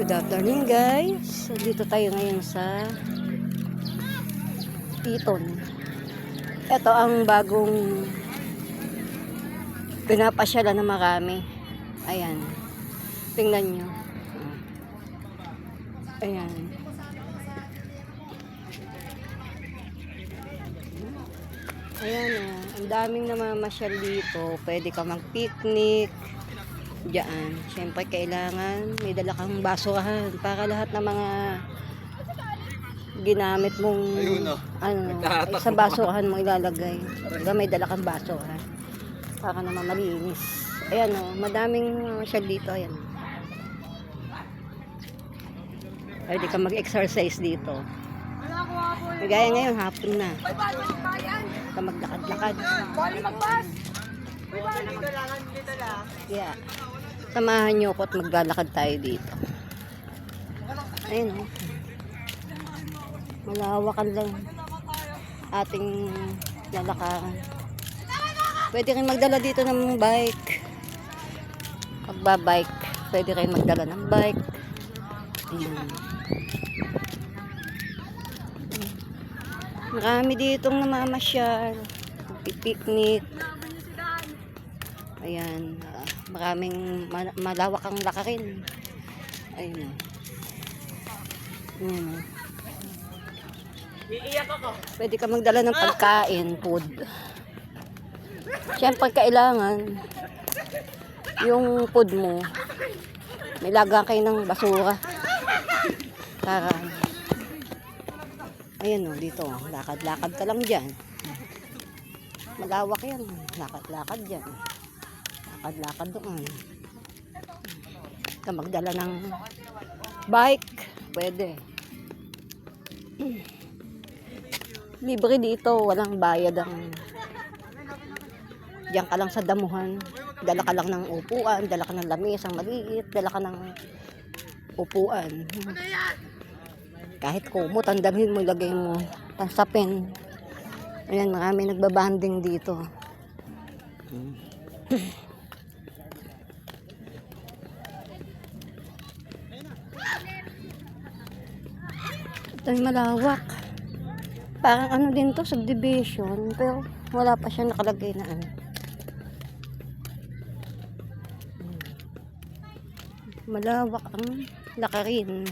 Good afternoon guys. So, dito tayo ngayon sa Titon. Ito ang bagong pinapasyalan na marami. Ayan. Tingnan nyo. Ayan. Ayan o. Ang daming namamasyal dito. Pwede ka mag-picnic. Diyan. Siyempre kailangan may dala kang basurahan para lahat ng mga ginamit mong sa basurahan mo ilalagay. Diba, may dala kang basurahan para naman malinis. Ayan o. Madaming masyal dito. Ayan. Pwede ka mag-exercise dito. Gaya ngayon, hapon na. Ka maglakad-lakad. Yeah. Samahan nyo ko at maglalakad tayo dito. Ayun o. Malawakan lang ating lalakaran. Pwede rin magdala dito ng bike. Magbabike. Pwede rin magdala ng bike. Marami ditong namamasyal. Pipiknik. Ayan. Maraming malawak ang lakarin. Ayun. Ayan. Pwede ka magdala ng pagkain, food. Siyempre kailangan yung food mo may lagang kayo ng basura para ayan o, dito lakad-lakad ka lang dyan, malawak yan, lakad-lakad dyan, lakad-lakad doon ka magdala ng bike, pwede. Libre dito, walang bayad ang diyan ka lang sa damuhan, dala ka lang ng upuan, dala ka ng lamesang maliit, dala ka ng upuan. Kahit kumot, ang dalhin mo, ilagay mo, pansapin. Ayan, marami nagbabanding dito. Ito yung malawak. Parang ano din to, subdivision, pero wala pa siya nakalagay na ano. Malawak ang lakarin.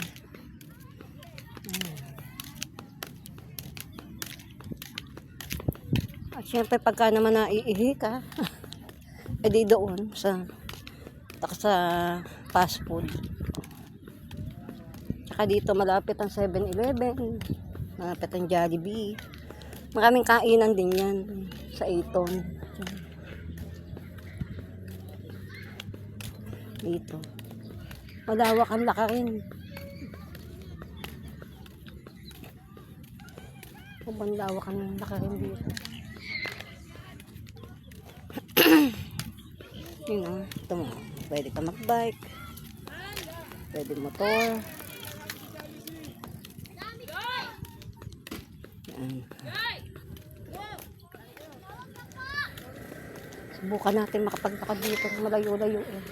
At syempre pagka naman naiihi ka, edi doon sa fast food. Saka dito malapit ang 7-Eleven, malapit ang Jollibee. Maraming kainan din yan sa Titon. Dito. Malawak ang lakarin. Malawak ang lakarin dito. Yun o. Ito mo. Pwede ka magbike. Pwede motor. Yan. Subukan natin makapaglakad dito. Malayo-layo eh.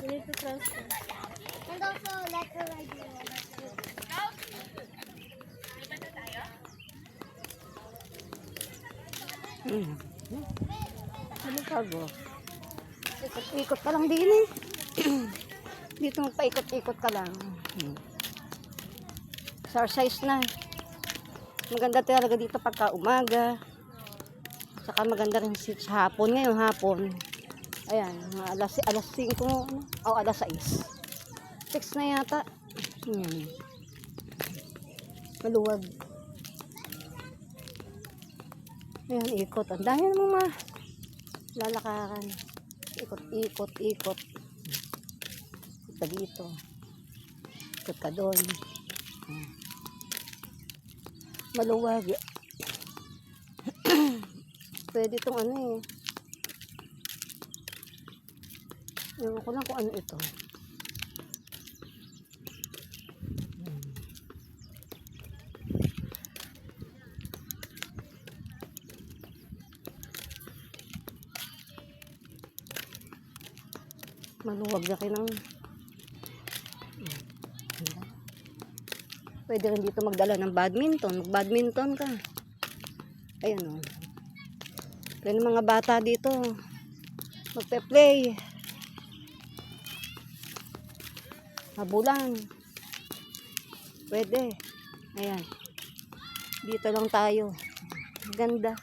You need to transfer. And also, let her ride you. Ano kago? Ikot-ikot ka lang din eh. Dito magpaikot-ikot ka lang. Exercise na. Maganda talaga dito pagka umaga. Saka maganda rin sa hapon. Ngayon hapon. Ayan, alas 5 o alas 6. 6 na yata. Maluwag. Ayan, ikot. Ang dami namang lalakaran. Ikot. Ikot ka dito. Ikot ka doon. Maluwag. Pwede itong ano eh. Ewan ko lang kung ano ito. Maluwag na kinang. Pwede rin dito magdala ng badminton. Mag-badminton ka. Ayan o. Pwede mga bata dito. Magpe-play. Habulan. Pwede. Ayan. Dito lang tayo. Ganda.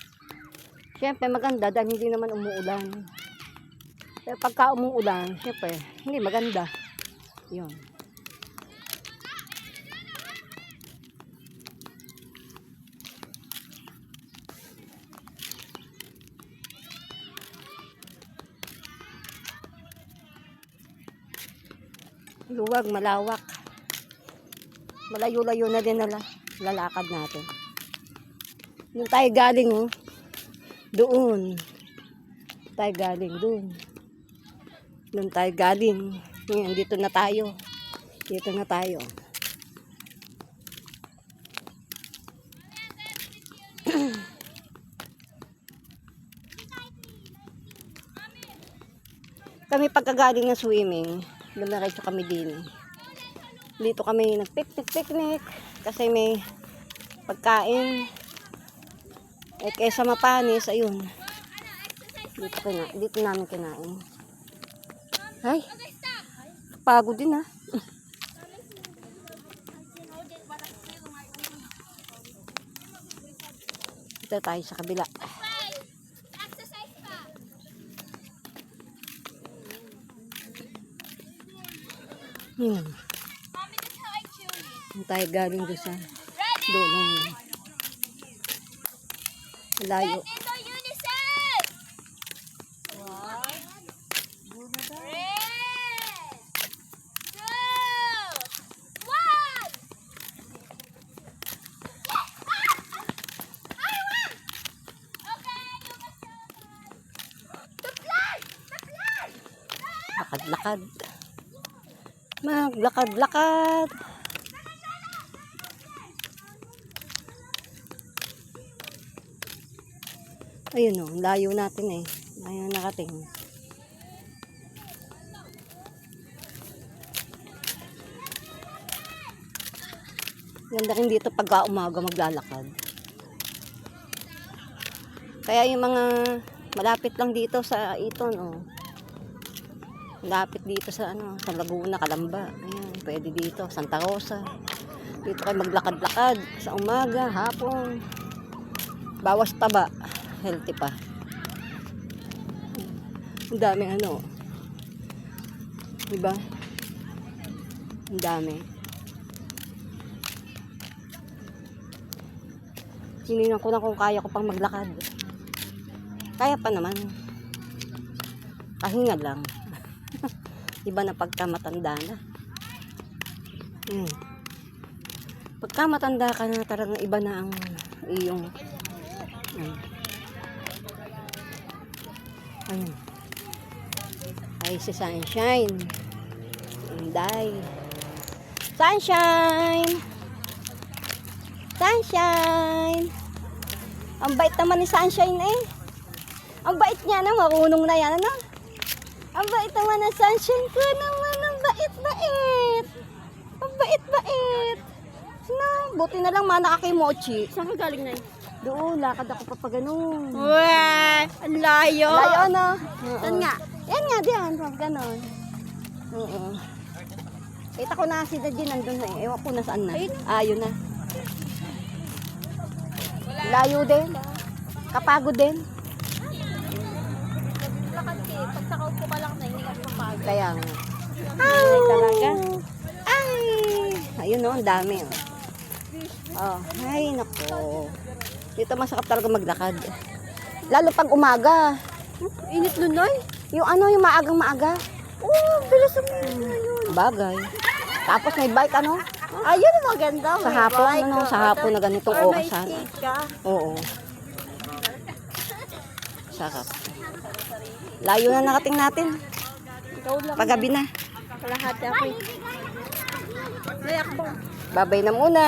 Siyempre maganda dahil hindi naman umuulan. Pero pagka umuulan, siyempre, hindi maganda. Yun. Luwag, malawak. Malayo-layo na din lalakad natin. Doon tayo galing, oh. Doon. Tayo galing, doon. Doon tayo galing. Ngayon, dito na tayo. Dito na tayo. Kami pagkagaling ng swimming, lumiretso kami din. Dito kami nag-picnic kasi may pagkain. Eh kaysa mapanis, ayun. Dito namin kinain. Ay, pagod din ha. Dito tayo sa kabila. Tayo galing doon sa dulong. Layo. Lakad-lakad. Maglakad-lakad. Ayun o, layo natin eh. Ayun nakating. Ganda rin dito pagka umaga maglalakad. Kaya yung mga malapit lang dito sa Iton oh. Malapit dito sa sa Laguna, Calamba. Ayan, pwede dito, Santa Rosa. Dito kayo maglakad-lakad sa umaga, hapon. Bawas taba, healthy pa. Ang daming diba? Ang dami. Hinihingan ko na kung kaya ko pang maglakad. Kaya pa naman. Pahinga lang. Iba na pagka matanda na. Pagka matanda ka na, talagang iba na ang iyong ay si Sunshine. Inday. Sunshine! Sunshine! Ang bait naman ni Sunshine eh. Ang bait niya na, marunong na yan Ang bait naman ng Sunshine ko naman. Ang bait-bait. Ang bait-bait. No, buti na lang mana kay Mochi. Saan ka galing na Doon, lakad ako pa ganun. Wah! Ang layo! Layo Saan nga? Yan nga, diyan. Pag ganon. Kita ko na si Daddy nandun na eh. Ewan ko na saan na. Ayun na. Layo din. Kapagod din. Pag nakaupo ka lang na, hindi ka papagod. Kaya nga. Talaga. Ay! Ayun ang dami ay nako. Dito masakap talaga maglakad. Lalo pag umaga. Init lunoy? Yung yung maagang maaga. Bilis mo yun. Bagay. Tapos may bike Ayun ang maganda. Sa hapon, sa hapon na ganitong orasan. Oo. Sarap. Layo na nakating natin. Ikaw lang. Paggabi na. Kalahati ako. May akbang. Babay na muna.